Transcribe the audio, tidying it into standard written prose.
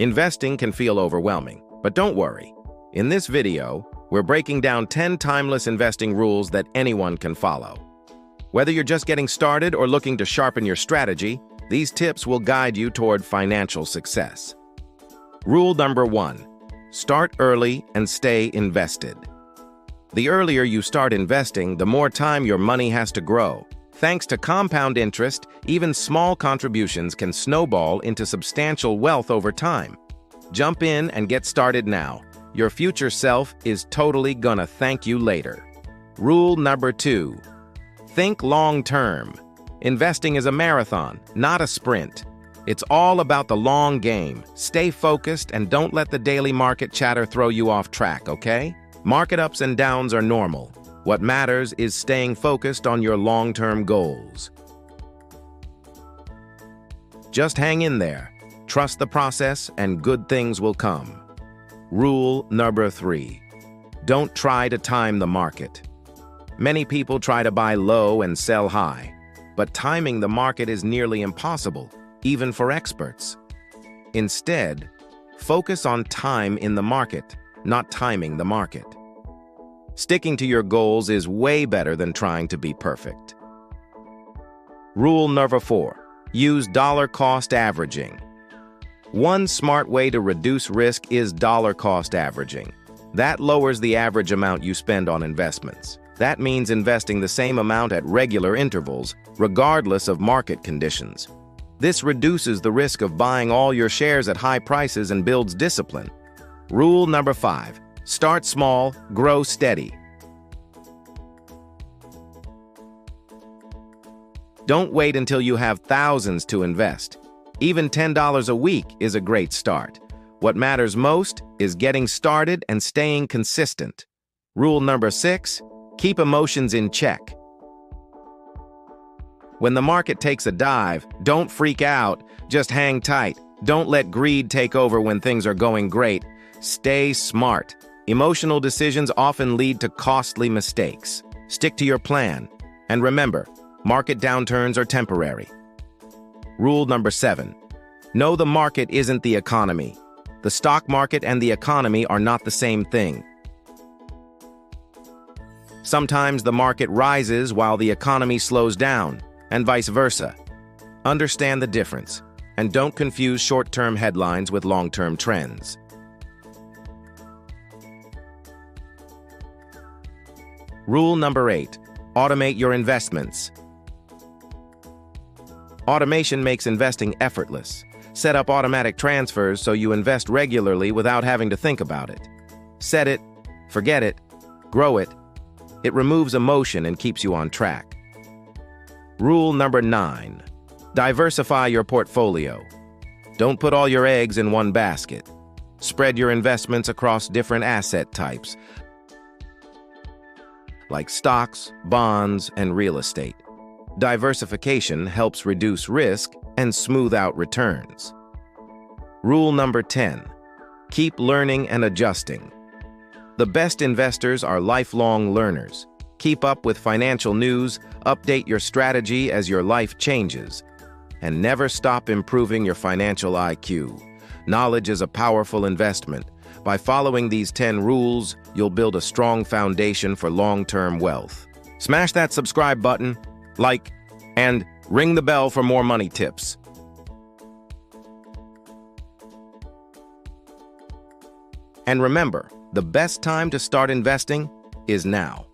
Investing can feel overwhelming, but don't worry. In this video, we're breaking down 10 timeless investing rules that anyone can follow. Whether you're just getting started or looking to sharpen your strategy, these tips will guide you toward financial success. Rule number 1. Start early and stay invested. The earlier you start investing, the more time your money has to grow. Thanks to compound interest, even small contributions can snowball into substantial wealth over time. Jump in and get started now. Your future self is totally gonna thank you later. Rule number 2. Think long-term. Investing is a marathon, not a sprint. It's all about the long game. Stay focused and don't let the daily market chatter throw you off track, okay? Market ups and downs are normal. What matters is staying focused on your long-term goals. Just hang in there, trust the process, and good things will come. Rule number 3. Don't try to time the market. Many people try to buy low and sell high, but timing the market is nearly impossible, even for experts. Instead, focus on time in the market, not timing the market. Sticking to your goals is way better than trying to be perfect. Rule number 4. Use dollar-cost averaging. One smart way to reduce risk is dollar-cost averaging. That lowers the average amount you spend on investments. That means investing the same amount at regular intervals, regardless of market conditions. This reduces the risk of buying all your shares at high prices and builds discipline. Rule number 5. Start small, grow steady. Don't wait until you have thousands to invest. Even $10 a week is a great start. What matters most is getting started and staying consistent. Rule number 6. Keep emotions in check. When the market takes a dive, don't freak out. Just hang tight. Don't let greed take over when things are going great. Stay smart. Emotional decisions often lead to costly mistakes. Stick to your plan. And remember, market downturns are temporary. Rule number 7. Know the market isn't the economy. The stock market and the economy are not the same thing. Sometimes the market rises while the economy slows down, and vice versa. Understand the difference, and don't confuse short-term headlines with long-term trends. Rule number 8. Automate your investments. Automation makes investing effortless. Set up automatic transfers so you invest regularly without having to think about it. Set it, forget it, grow it. It removes emotion and keeps you on track. Rule number 9. Diversify your portfolio. Don't put all your eggs in one basket. Spread your investments across different asset types, like stocks, bonds, and real estate. Diversification helps reduce risk and smooth out returns. Rule number 10. Keep learning and adjusting. The best investors are lifelong learners. Keep up with financial news, update your strategy as your life changes, and never stop improving your financial IQ. Knowledge is a powerful investment. By following these 10 rules, you'll build a strong foundation for long-term wealth. Smash that subscribe button, like, and ring the bell for more money tips. And remember, the best time to start investing is now.